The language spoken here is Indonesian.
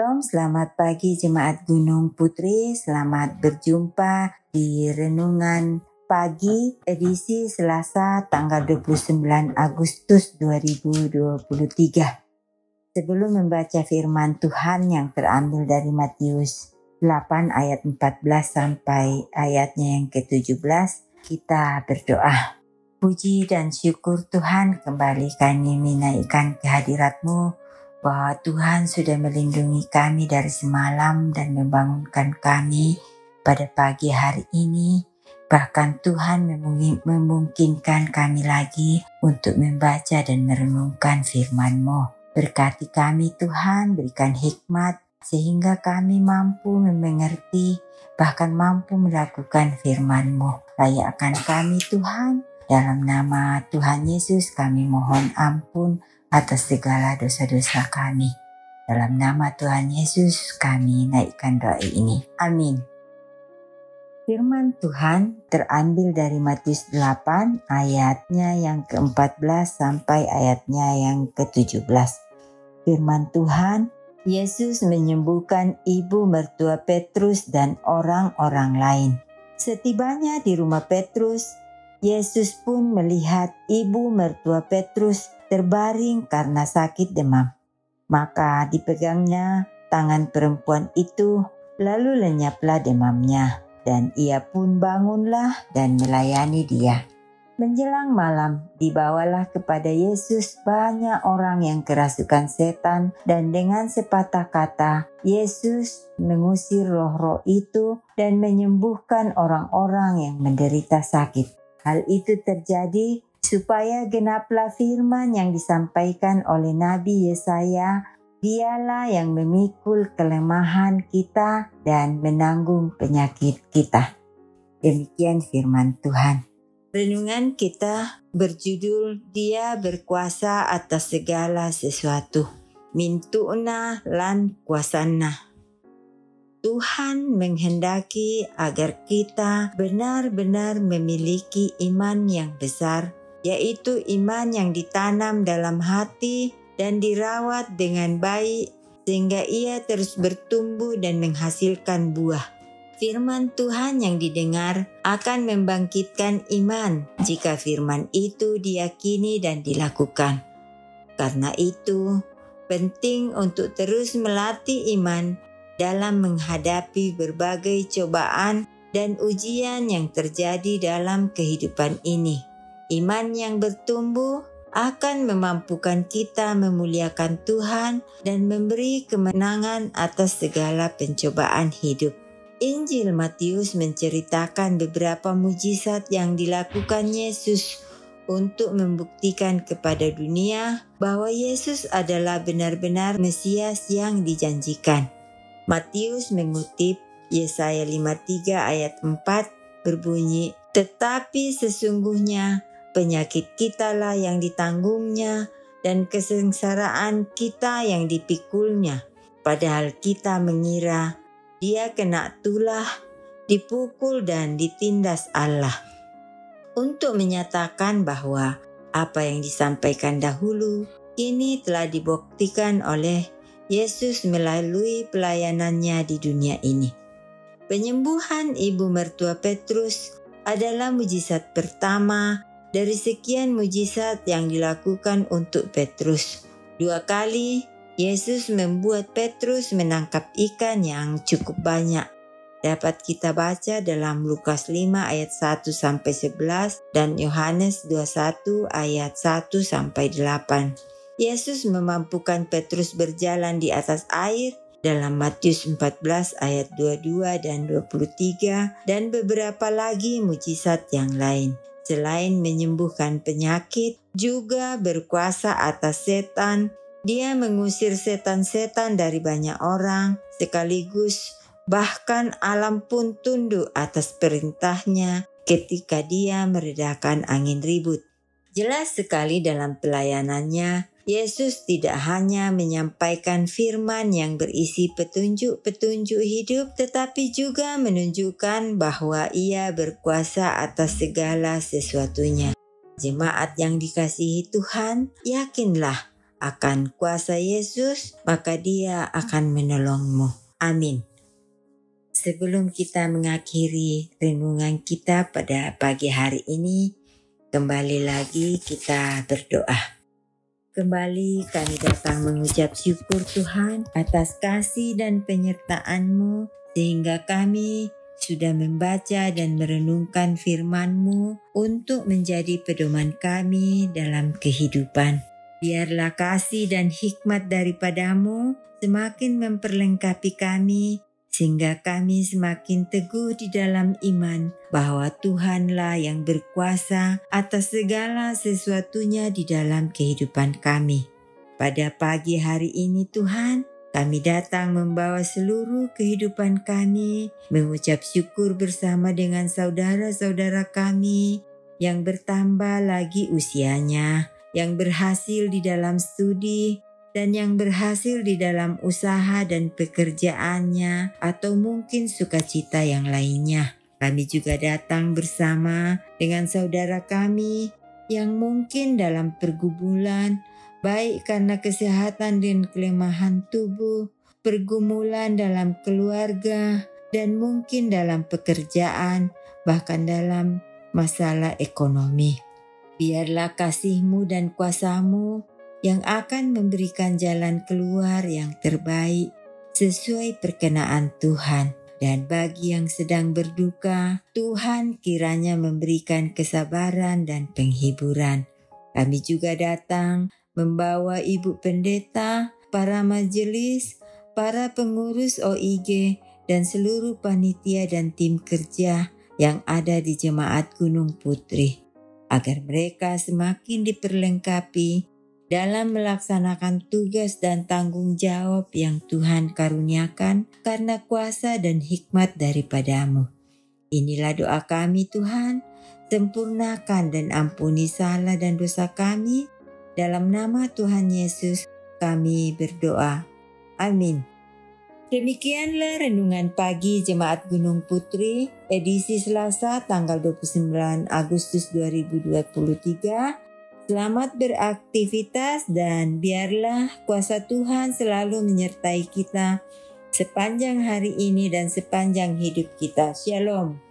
Shalom, selamat pagi Jemaat Gunung Putri. Selamat berjumpa di Renungan Pagi edisi Selasa tanggal 29 Agustus 2023. Sebelum membaca firman Tuhan yang terambil dari Matius 8 ayat 14 sampai ayatnya yang ke-17, kita berdoa. Puji dan syukur Tuhan, kembali kami menaikkan kehadirat-Mu, bahwa Tuhan sudah melindungi kami dari semalam dan membangunkan kami pada pagi hari ini. Bahkan Tuhan memungkinkan kami lagi untuk membaca dan merenungkan firman-Mu. Berkati kami Tuhan, berikan hikmat sehingga kami mampu mengerti, bahkan mampu melakukan firman-Mu. Layakkan kami Tuhan, dalam nama Tuhan Yesus kami mohon ampun atas segala dosa-dosa kami. Dalam nama Tuhan Yesus kami naikkan doa ini. Amin. Firman Tuhan terambil dari Matius 8 ayatnya yang ke-14 sampai ayatnya yang ke-17. Firman Tuhan, Yesus menyembuhkan ibu mertua Petrus dan orang-orang lain. Setibanya di rumah Petrus, Yesus pun melihat ibu mertua Petrus terbaring karena sakit demam. Maka dipegangnya tangan perempuan itu, lalu lenyaplah demamnya, dan ia pun bangunlah dan melayani dia. Menjelang malam, dibawalah kepada Yesus banyak orang yang kerasukan setan, dan dengan sepatah kata, Yesus mengusir roh-roh itu dan menyembuhkan orang-orang yang menderita sakit. Hal itu terjadi supaya genaplah firman yang disampaikan oleh Nabi Yesaya, dialah yang memikul kelemahan kita dan menanggung penyakit kita. Demikian firman Tuhan. Renungan kita berjudul Dia berkuasa atas segala sesuatu. Mintu'na lan kuasanna. Tuhan menghendaki agar kita benar-benar memiliki iman yang besar, yaitu iman yang ditanam dalam hati dan dirawat dengan baik sehingga ia terus bertumbuh dan menghasilkan buah. Firman Tuhan yang didengar akan membangkitkan iman jika firman itu diyakini dan dilakukan. Karena itu, penting untuk terus melatih iman dalam menghadapi berbagai cobaan dan ujian yang terjadi dalam kehidupan ini. Iman yang bertumbuh akan memampukan kita memuliakan Tuhan dan memberi kemenangan atas segala pencobaan hidup. Injil Matius menceritakan beberapa mujizat yang dilakukan Yesus untuk membuktikan kepada dunia bahwa Yesus adalah benar-benar Mesias yang dijanjikan. Matius mengutip Yesaya 53 ayat 4 berbunyi, "Tetapi sesungguhnya penyakit kitalah yang ditanggungnya dan kesengsaraan kita yang dipikulnya. Padahal kita mengira dia kena tulah, dipukul dan ditindas Allah." Untuk menyatakan bahwa apa yang disampaikan dahulu kini telah dibuktikan oleh Yesus melalui pelayanannya di dunia ini. Penyembuhan ibu mertua Petrus adalah mujizat pertama dari sekian mujizat yang dilakukan untuk Petrus. 2 kali Yesus membuat Petrus menangkap ikan yang cukup banyak. Dapat kita baca dalam Lukas 5 ayat 1-11 dan Yohanes 21 ayat 1-8. Yesus memampukan Petrus berjalan di atas air dalam Matius 14 ayat 22 dan 23 dan beberapa lagi mujizat yang lain. Selain menyembuhkan penyakit, juga berkuasa atas setan. Dia mengusir setan-setan dari banyak orang sekaligus, bahkan alam pun tunduk atas perintahnya ketika dia meredakan angin ribut. Jelas sekali dalam pelayanannya, Yesus tidak hanya menyampaikan firman yang berisi petunjuk-petunjuk hidup, tetapi juga menunjukkan bahwa Ia berkuasa atas segala sesuatunya. Jemaat yang dikasihi Tuhan, yakinlah akan kuasa Yesus, maka Dia akan menolongmu. Amin. Sebelum kita mengakhiri renungan kita pada pagi hari ini, kembali lagi kita berdoa. Kembali kami datang mengucap syukur Tuhan atas kasih dan penyertaan-Mu, sehingga kami sudah membaca dan merenungkan firman-Mu untuk menjadi pedoman kami dalam kehidupan. Biarlah kasih dan hikmat daripada-Mu semakin memperlengkapi kami, sehingga kami semakin teguh di dalam iman bahwa Tuhanlah yang berkuasa atas segala sesuatunya di dalam kehidupan kami. Pada pagi hari ini Tuhan, kami datang membawa seluruh kehidupan kami, mengucap syukur bersama dengan saudara-saudara kami yang bertambah lagi usianya, yang berhasil di dalam studi, dan yang berhasil di dalam usaha dan pekerjaannya, atau mungkin sukacita yang lainnya. Kami juga datang bersama dengan saudara kami yang mungkin dalam pergumulan, baik karena kesehatan dan kelemahan tubuh, pergumulan dalam keluarga, dan mungkin dalam pekerjaan, bahkan dalam masalah ekonomi. Biarlah kasih-Mu dan kuasa-Mu yang akan memberikan jalan keluar yang terbaik sesuai perkenaan Tuhan. Dan bagi yang sedang berduka, Tuhan kiranya memberikan kesabaran dan penghiburan. Kami juga datang membawa Ibu Pendeta, para majelis, para pengurus OIG, dan seluruh panitia dan tim kerja yang ada di Jemaat Gunung Putri, agar mereka semakin diperlengkapi dalam melaksanakan tugas dan tanggung jawab yang Tuhan karuniakan karena kuasa dan hikmat daripada-Mu. Inilah doa kami Tuhan, sempurnakan dan ampuni salah dan dosa kami. Dalam nama Tuhan Yesus kami berdoa. Amin. Demikianlah renungan pagi Jemaat Gunung Putri, edisi Selasa tanggal 29 Agustus 2023. Selamat beraktivitas dan biarlah kuasa Tuhan selalu menyertai kita sepanjang hari ini dan sepanjang hidup kita. Shalom.